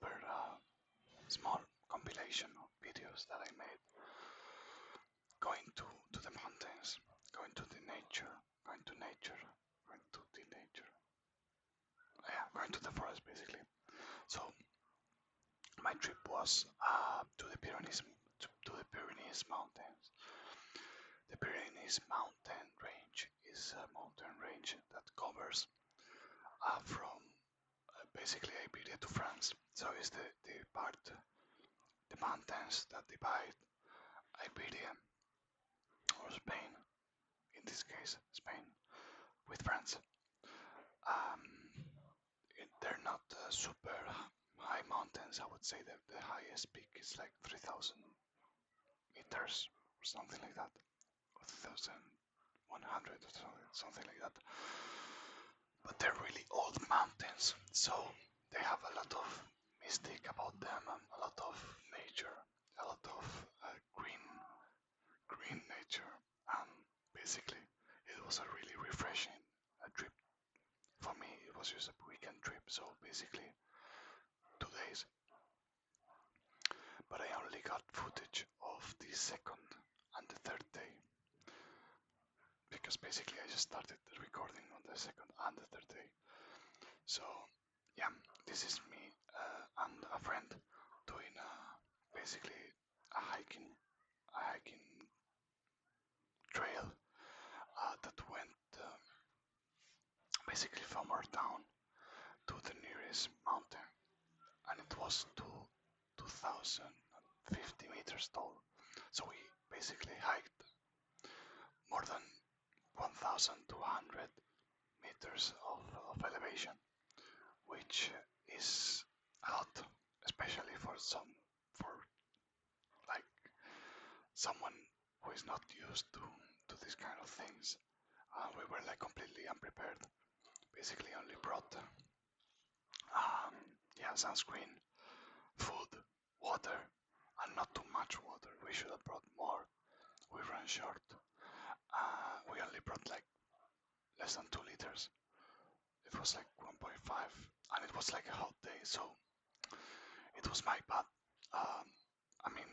over a small compilation of videos that I made going to the mountains, going to the nature, going to nature, going to the nature. Yeah, going to the forest basically. So my trip was to the Pyrenees mountains. The Pyrenees mountain range is a mountain range that covers from basically Iberia to France. So it's the mountains that divide Iberia or Spain, in this case Spain, with France. Um, they're not super high mountains. I would say that the highest peak is like 3,000 meters or something like that, or 3,100 or something like that. But they're really old mountains, so they have a lot of mystic about them and a lot of nature, a lot of green nature, and basically it was a really refreshing trip. For me, it was just a weekend trip, so basically 2 days. But I only got footage of the second and the third day because basically I just started the recording on the second and the third day. So yeah, this is me and a friend doing basically a hiking trail that went basically from our town to the nearest mountain, and it was 2,050 meters tall. So we basically hiked more than 1,200 meters of elevation, which is a lot, especially for like someone who is not used to these kind of things. We were like completely unprepared. Basically, only brought yeah, sunscreen, food, water, and not too much water. We should have brought more. We ran short. We only brought like less than 2 liters. It was like 1.5, and it was like a hot day, so it was my bad. Um, I mean,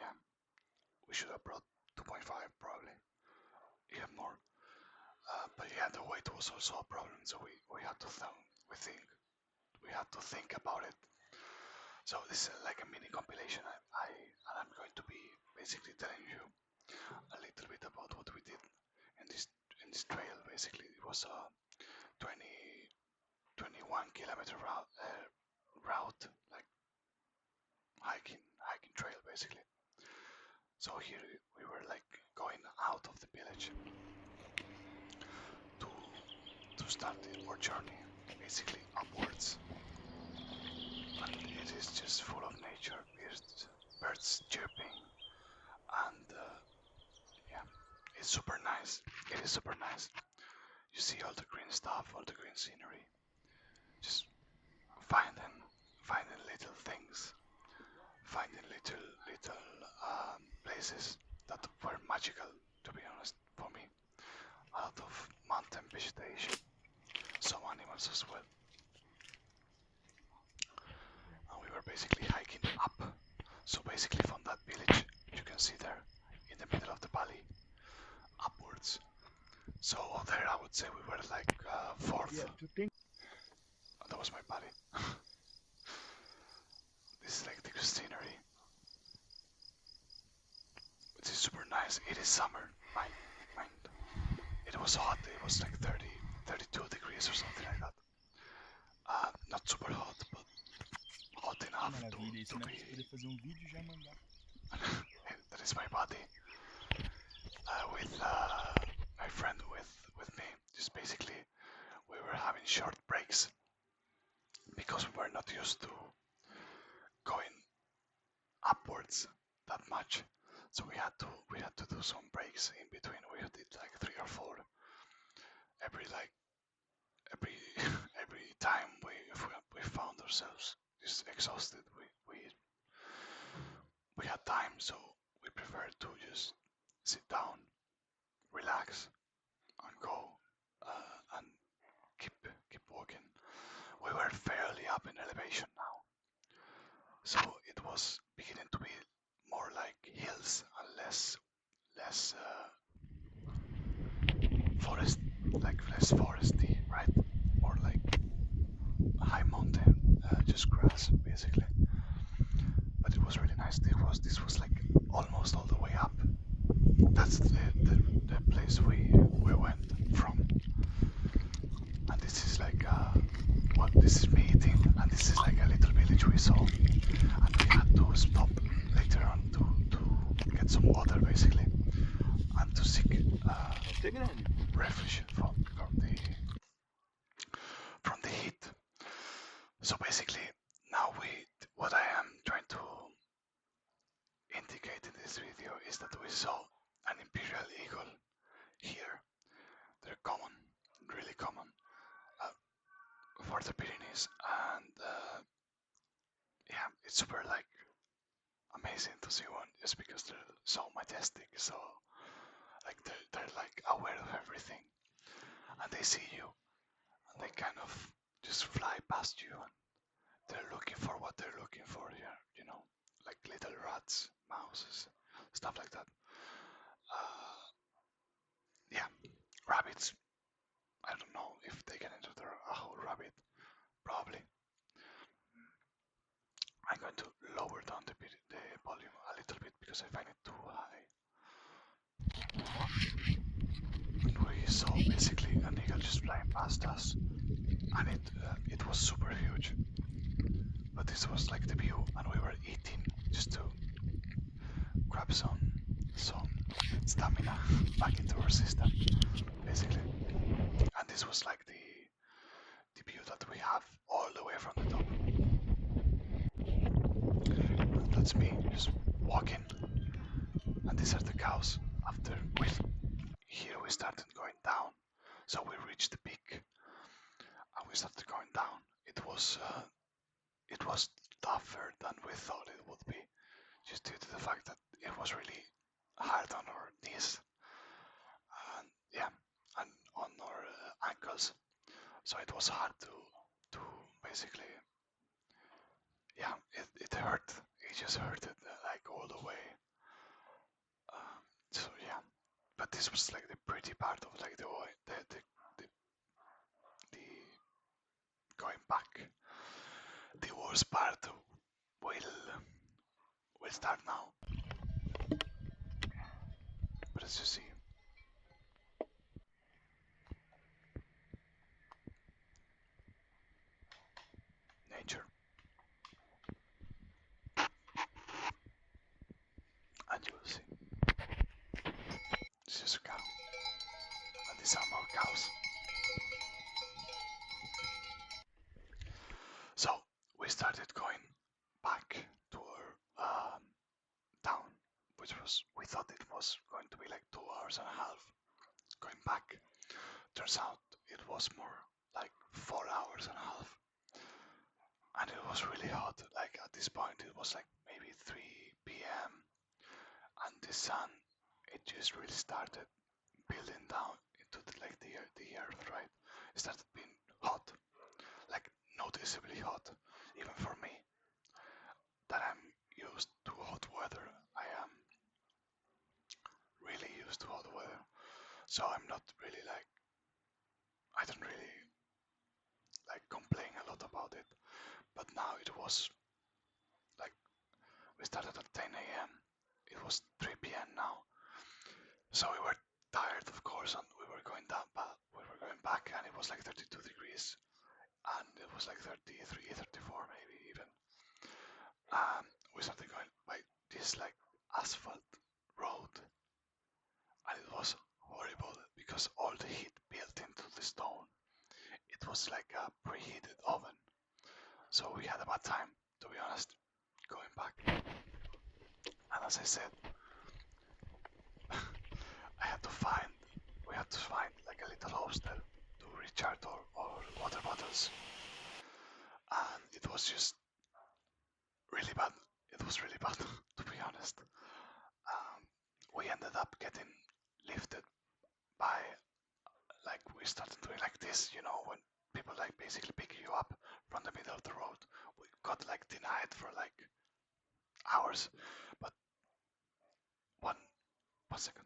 yeah, we should have brought 2.5 probably, even more. But yeah, the weight was also a problem, so we had to we had to think about it. So this is like a mini compilation. And I'm going to be basically telling you a little bit about what we did in this trail. Basically, it was a 20 21 kilometer route, like hiking trail basically. So here we were like going out of the village to start our journey, basically upwards, and it is just full of nature, birds chirping, and yeah, it's super nice. It is super nice. You see all the green stuff, all the green scenery, just finding little things, finding little places that were magical, to be honest, for me. A lot of mountain vegetation, some animals as well. And we were basically hiking up. So basically from that village, you can see there, in the middle of the valley, upwards. So there I would say we were like fourth. Yeah, that was my body. This is like the scenery. It is super nice. It is summer, mind. It was hot. It was like 30, 32 degrees or something like that. Not super hot, but hot enough to be. That is my body. With my friend with me. Just basically, we were having short breaks because we were not used to going upwards that much. So we had to do some breaks in between. We did like 3 or 4 every every time we found ourselves just exhausted. We had time, so we preferred to just sit down, relax, and go and keep walking. We were fairly up in elevation now, was beginning to be more like hills and less forest, like less foresty, right? More like high mountain, just grass basically. But it was really nice. This was like almost all the way up. That's the place we went from. And this is like well, this is me eating, and this is like a little village we saw, and we had to stop later on to get some water basically, and to seek refuge from the heat. So basically, now what I am trying to indicate in this video is that we saw an imperial eagle here. They're common, really common, uh, for the Pyrenees, and yeah, it's super like amazing to see one just because they're so majestic, so like they're like aware of everything, and they see you, and they kind of just fly past you, and they're looking for what they're looking for here, like little rats, mouses, stuff like that. Yeah, rabbits. I don't know if they can enter a whole rabbit. Probably. I'm going to lower down the volume a little bit because I find it too high. And we saw basically an eagle just flying past us, and it was super huge. But this was like the view, and we were eating just to grab some stamina back into our system, basically. And this was like the view that we have all the way from the top. And that's me just walking, and these are the cows. After here we started going down, so we reached the peak, and we started going down. It was tougher than we thought it would be, just due to the fact that it was really hard on our knees, and yeah, and on our ankles. So it was hard to basically, yeah, it hurt. It just hurted like all the way. So yeah, but this was like the pretty part of like the going back. The worst part will start now. But as you see, nature, and you will see. This is a cow, and these are more cows. So we started going back to our town, which we thought it was going to be like 2 hours and a half going back. Turns out it was more like 4 hours and a half, and it was really hot. Like at this point, it was like maybe 3 p.m. and the sun, it just really started building down into the earth, right? It started being hot, like noticeably hot, even for me, that I'm used to hot weather. I am really used to hot weather, so I'm not really like, I don't really like complain a lot about it. But now it was like, we started at 10 a.m. It was 3 p.m. now, so we were tired, of course, and we were going down, but we were going back, and it was like 32 degrees, and it was like 33, 34 maybe even. We started going by this like asphalt road, and it was horrible because all the heat built into the stone. It was like a preheated oven, so we had a bad time, to be honest, going back. And as I said, we had to find like a little hostel to recharge our water bottles, and it was just really bad. It was really bad, to be honest. Um, we ended up getting lifted by, like, we started doing like this, when people like basically pick you up from the middle of the road. We got like denied for like hours. But one second.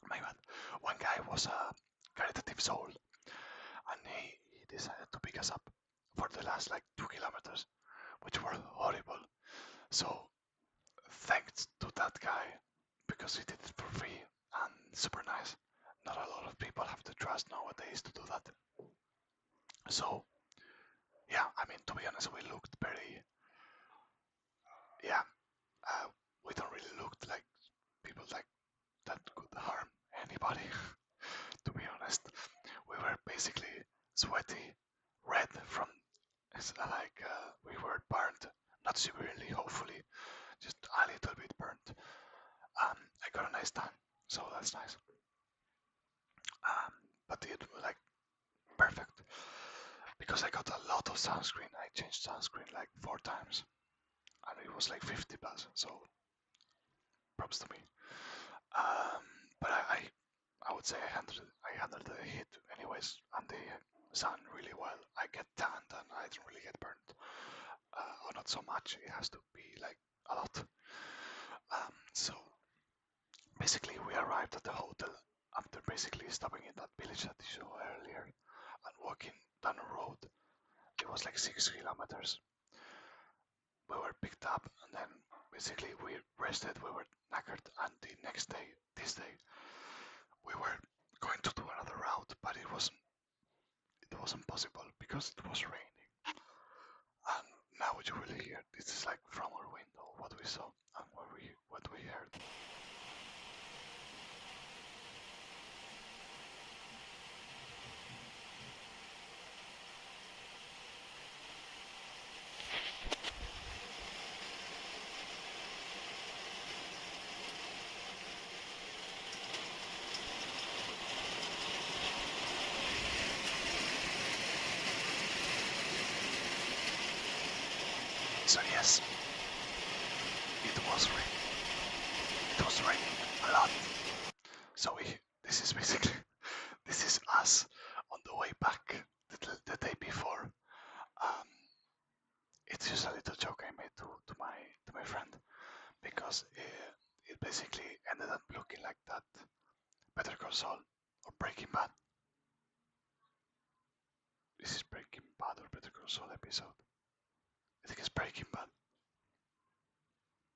My bad. One guy was a caritative soul, and he decided to pick us up for the last like 2 kilometers, which were horrible. So thanks to that guy, because he did it for free and super nice. Not a lot of people have the trust nowadays to do that. So yeah, I mean, to be honest, we looked very, yeah, we don't really look like people like that could harm anybody. To be honest, we were basically sweaty, red from, it's like we were burnt, not severely, hopefully, just a little bit burnt. I got a nice tan, so that's nice. But it was like perfect because I got a lot of sunscreen. I changed sunscreen like 4 times, and it was like 50 plus. So props to me. Um, but I would say I handled the heat anyways and the sun really well. I get tanned and I don't really get burnt. Or not so much. It has to be like a lot. So basically, we arrived at the hotel after basically stopping in that village that you saw earlier and walking down a road. It was like 6 kilometers. We were picked up and then basically we rested. We were knackered, and the next day, this day, we were going to do another route, but it wasn't possible because it was raining. And now what you will hear, this is like from our window what we saw and what we heard. So yes, it was raining. It was raining a lot. So this is basically this is us on the way back the day before. Um, it's just a little joke I made to my friend because it basically ended up looking like that Better Call Saul or Breaking Bad. This is Breaking Bad or Better Call Saul episode. I think it's Breaking Bad.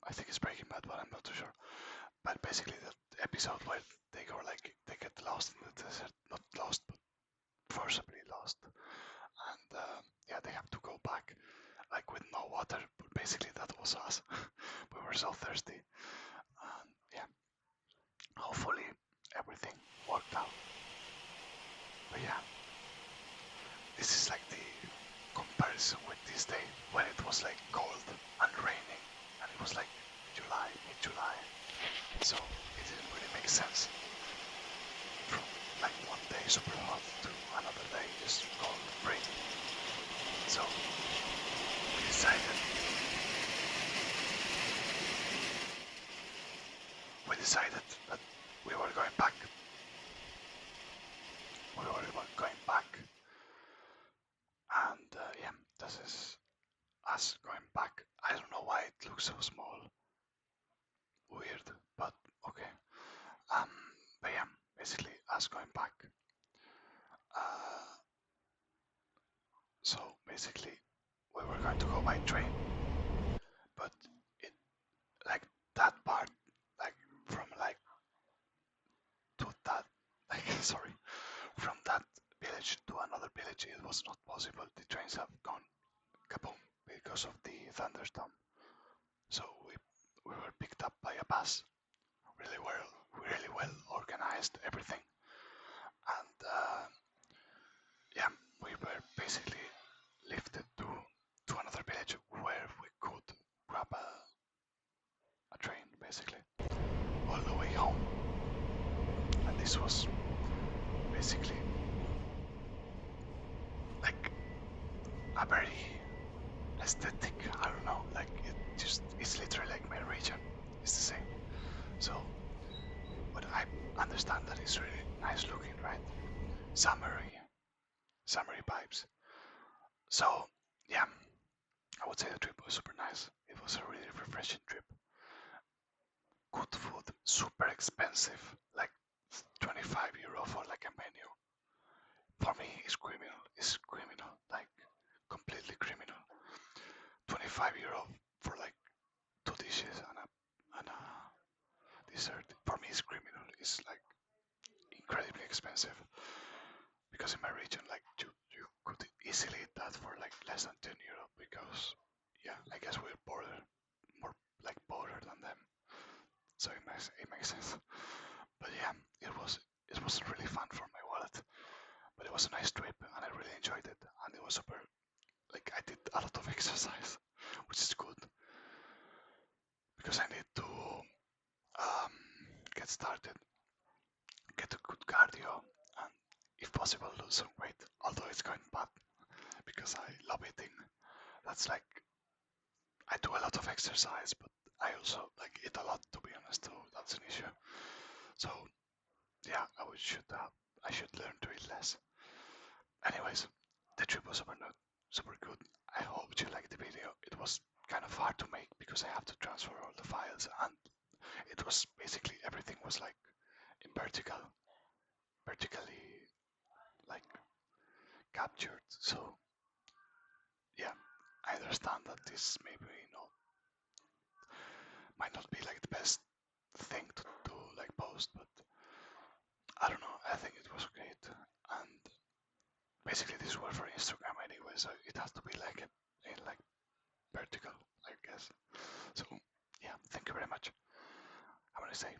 I think it's Breaking Bad, but I'm not too sure. But basically, the episode where they go like they get lost in the desert, not lost, but forcibly lost, and yeah, they have to go back like with no water. But basically, that was us. We were so thirsty, and yeah, hopefully everything worked out. But yeah, this is like the comparison with this day when it was like cold and raining, and it was like July, mid-July, so it didn't really make sense. From like one day super hot to another day just cold and rainy. So we decided that we were going back. We were going back, and yeah, this is us going back. I don't know why it looks so small. Weird, but okay. Um, but yeah, basically us going back. Uh, so basically, we were going to go by train, but it like that part, like from like to that, like sorry, from that village to another village, it was not possible. The trains have gone kaboom because of the thunderstorm. So we were picked up by a bus, really well organized, everything, and yeah, we were basically lifted to another village where we could grab a train, basically, all the way home. And this was basically like a very aesthetic, I don't know, like it's literally like my region. It's the same. So, but I understand that it's really nice looking, right? Summery, summery vibes. So yeah, I would say the trip was super nice. It was a really refreshing trip. Good food, super expensive, like €25 for like a menu. For me, it's criminal. It's criminal, like completely criminal. €25 for like two dishes and a dessert. For me, it's criminal. It's like incredibly expensive because in my region, like you could easily eat that for like less than €10 because yeah, I guess we're more like poorer than them, so it makes sense. But yeah, it was really fun for my wallet. But it was a nice trip and I really enjoyed it, and it was super. Like I did a lot of exercise, which is good because I need to um, get started, get a good cardio, and if possible lose some weight. Although it's going bad because I love eating. That's like I do a lot of exercise, but I also like eat a lot to be honest. So that's an issue. So yeah, I should learn to eat less. Anyways, the trip was super good. I hope you liked the video. It was kind of hard to make because I have to transfer all the files, and it was basically everything was like in vertically like captured. So yeah, I understand that this maybe not might not be like the best thing to like post, but I don't know. I think it was great, and basically this was for Instagram anyway, so it has to be like in like vertical, I guess. So yeah, thank you very much. I'm gonna say